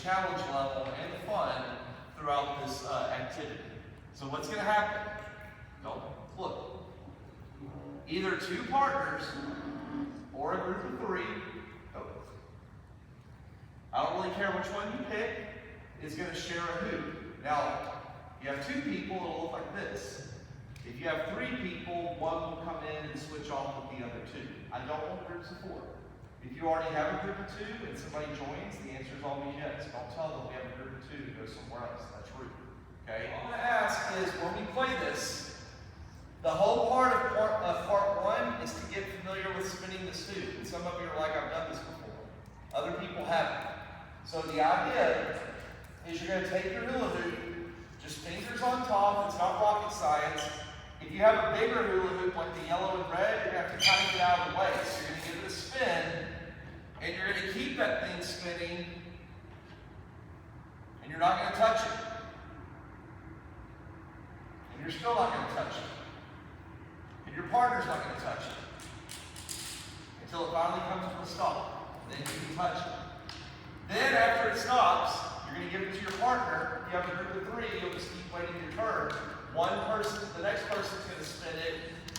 challenge level and the fun throughout this activity. So what's going to happen? Don't look. Either two partners or a group of three, I don't really care which one you pick, is going to share a hoop. Now, you have two people, it'll look like this. If you have three people, one will come in and switch off with the other two. I don't want groups of four. If you already have a group of two and somebody joins, the answer is always yes. Don't tell them we have a group of two to go somewhere else. That's rude. Okay? What I'm going to ask is, when we play this, the whole part of part one is to get familiar with spinning this hoop. And some of you are like, I've done this before. Other people haven't. So the idea is you're going to take your hula hoop, just fingers on top, it's not rocket science. If you have a bigger hula hoop like the yellow and red, you're going to have to kind of get out of the way. So you're going to give it a spin, and you're going to keep that thing spinning, and you're not going to touch it. And you're still not going to touch it. And your partner's not going to touch it. Until it finally comes to a stop. Then you can touch it. Then after it stops, you're going to give it to your partner. If you have a group of three, you'll just keep waiting your turn. The next person's going to spin it,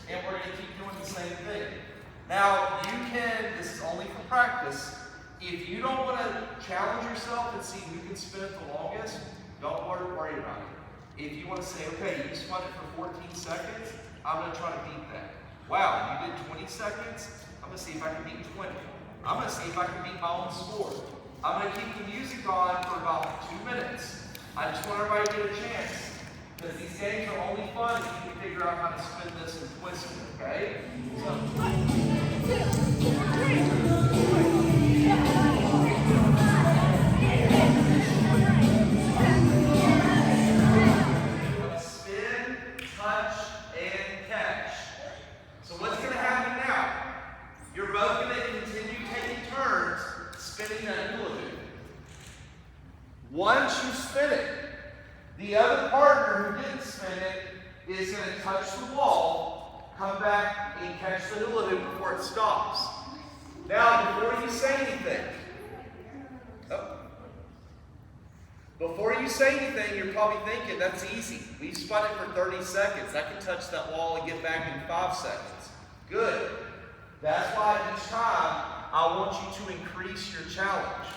and we're going to keep doing the same thing. Now, you can, this is only for practice, if you don't want to challenge yourself and see who can spin it the longest, don't worry about it. If you want to say, okay, you spun it for 14 seconds, I'm going to try to beat that. Wow, you did 20 seconds? I'm going to see if I can beat 20. I'm going to see if I can beat my own score. I'm going to keep the music on for about 2 minutes. I just want everybody to get a chance. Because these games are only fun if you can figure out how to spin this and twist it, okay? So, 1, 2, 3, spin, touch, and catch. So what's going to happen now? You're both going to continue taking turns spinning that hula hoop. Once you spin it, the other partner who didn't spin it is going to touch the wall, come back and catch the hula hoop before it stops. Now, before you say anything, you're probably thinking, that's easy. We spun it for 30 seconds. I can touch that wall and get back in 5 seconds. Good. That's why each time I want you to increase your challenge.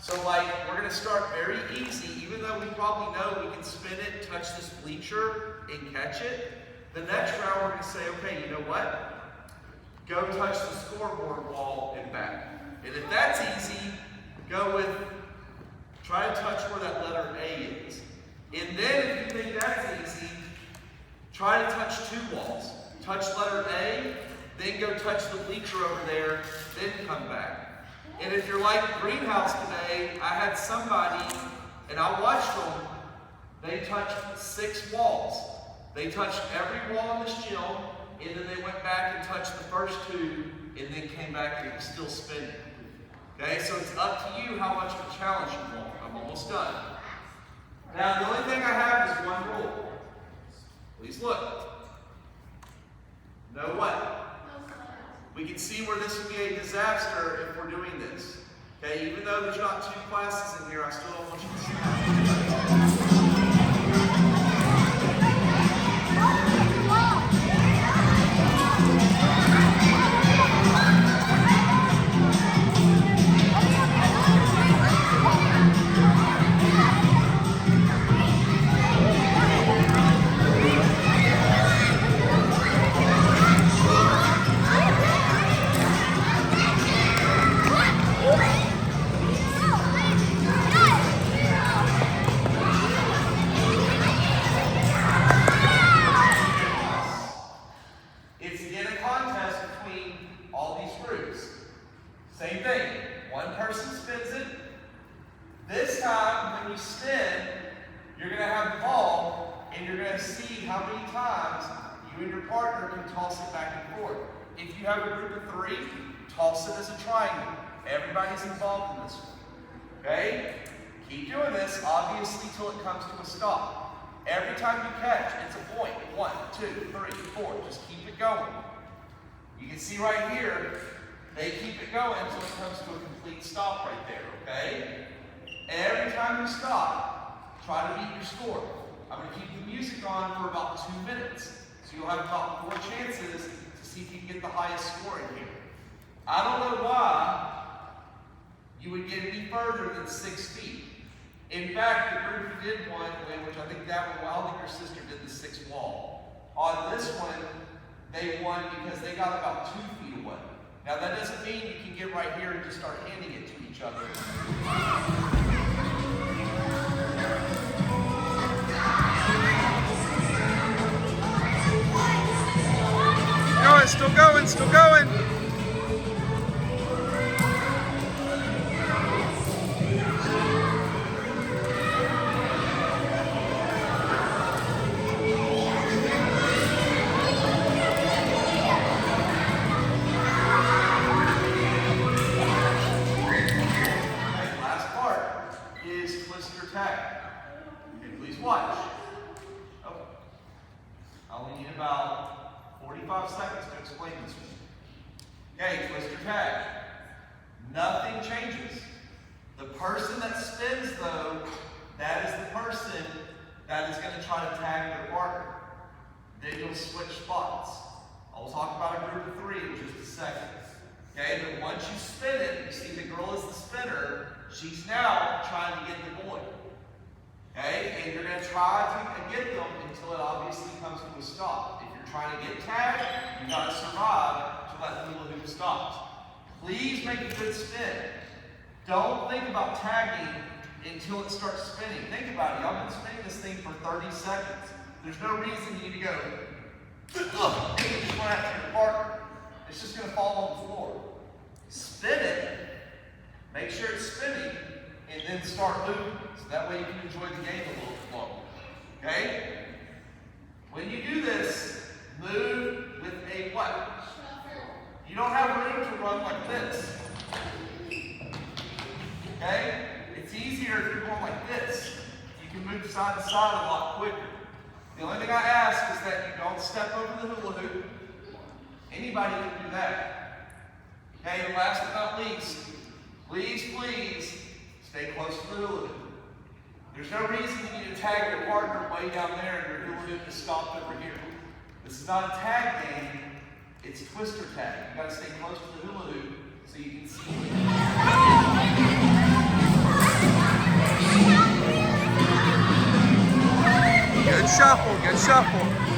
So we're going to start very easy, even though we probably know we can spin it, touch this bleacher, and catch it. The next round we're going to say, okay, you know what? Go touch the scoreboard wall and back. And if that's easy, go with, try to touch where that letter A is. And then if you think that's easy, try to touch 2 walls. Touch letter A, then go touch the bleacher over there, then come back. And if you're like Greenhouse today, I had somebody, and I watched them, they touched 6 walls. They touched every wall in this gym, and then they went back and touched the first 2, and then came back and it was still spinning. Okay, so it's up to you how much of a challenge you want. I'm almost done. Now, the only thing I have is one rule. Please look. Know what? We can see where this would be a disaster if we're doing this. Okay, even though there's not 2 classes in here, I still don't want you to see that. Same thing. One person spins it. This time, when you spin, you're going to have the ball, and you're going to see how many times you and your partner can toss it back and forth. If you have a group of 3, toss it as a triangle. Everybody's involved in this one. Okay? Keep doing this, obviously, till it comes to a stop. Every time you catch, it's a point. 1, 2, 3, 4. Just keep it going. You can see right here, they keep it going until it comes to a complete stop right there, okay? Every time you stop, try to beat your score. I'm going to keep the music on for about 2 minutes. So you'll have about 4 chances to see if you can get the highest score in here. I don't know why you would get any further than 6 feet. In fact, the group who did one, which I think that one, well, I think your sister did the 6th wall. On this one, they won because they got about 2 feet away. Now that doesn't mean you can get right here and just start handing it to each other. Going, still going, still going. Last part is twister tag. Okay, please watch. Okay. I only need about 45 seconds to explain this one. Okay, twister tag. Nothing changes. The person that spins, though, that is the person that is going to try to tag their partner. Then you'll switch spots. I'll talk about a group of 3 in just a second. Okay, but once you spin it, you see the girl is the spinner. She's now trying to get the boy. Okay, and you're going to try to get them until it obviously comes to a stop. If you're trying to get tagged, you've got to survive till that hula hoop stops. Please make a good spin. Don't think about tagging until it starts spinning. Think about it. Y'all been spinning this thing for 30 seconds. There's no reason you need to go, and you just run after your partner. It's just going to fall on the floor. Spin it. Make sure it's spinning, and then start moving. So that way you can enjoy the game a little bit longer. Okay? When you do this, move with a what? You don't have room to run like this. Okay? It's easier if you're going like this. You can move side to side a lot quicker. The only thing I ask is that you don't step over the hula hoop. Anybody can do that. Okay, and last but not least, please stay close to the hula hoop. There's no reason you need to tag your partner way down there and your hula hoop is stopped over here. This is not a tag game, it's twister tag. You've got to stay close to the hula hoop so you can see Good shuffle, good shuffle.